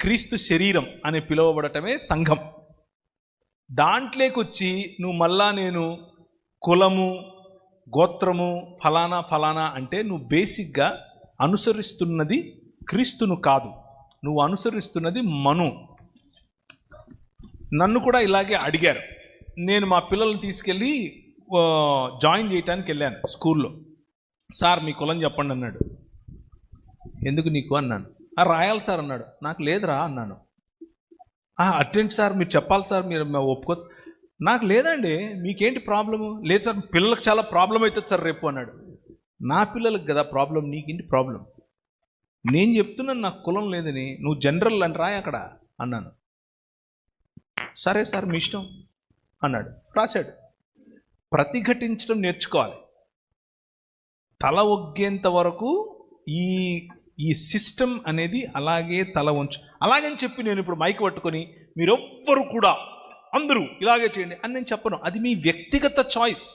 క్రీస్తు శరీరం అని పిలువబడటమే సంఘం. దాంట్లోకి వచ్చి నువ్వు మళ్ళా నేను కులము గోత్రము ఫలానా ఫలానా అంటే నువ్వు బేసిక్గా అనుసరిస్తున్నది క్రీస్తును కాదు, నువ్వు అనుసరిస్తున్నది మను. నన్ను కూడా ఇలాగే అడిగారు. నేను మా పిల్లల్ని తీసుకెళ్ళి జాయిన్ చేయడానికి వెళ్ళాను స్కూల్లో. సార్ మీ కులం చెప్పండి అన్నాడు. ఎందుకు నీకు అన్నాను. రాయాలి సార్ అన్నాడు. నాకు లేదురా అన్నాను. అటెండ్ సార్ మీరు చెప్పాలి సార్, మీరు ఒప్పుకో. నాకు లేదండి, మీకేంటి ప్రాబ్లము? లేదు సార్ పిల్లలకు చాలా ప్రాబ్లం అవుతుంది సార్ రేపు అన్నాడు. నా పిల్లలకు కదా ప్రాబ్లం, నీకేంటి ప్రాబ్లం? నేను చెప్తున్నాను నాకు కులం లేదని, నువ్వు జనరల్ అని రాయి అక్కడ అన్నాను. సరే సార్ మీ ఇష్టం అన్నాడు, రాశాడు. ప్రతిఘటించడం నేర్చుకోవాలి. తల ఒగ్గేంత వరకు ఈ సిస్టమ్ అనేది అలాగే తల వంచు. అలాగని చెప్పి నేను ఇప్పుడు మైక్ పట్టుకొని మీరెవ్వరు కూడా అందరూ ఇలాగే చేయండి అని నేను చెప్పను. అది మీ వ్యక్తిగత చాయిస్.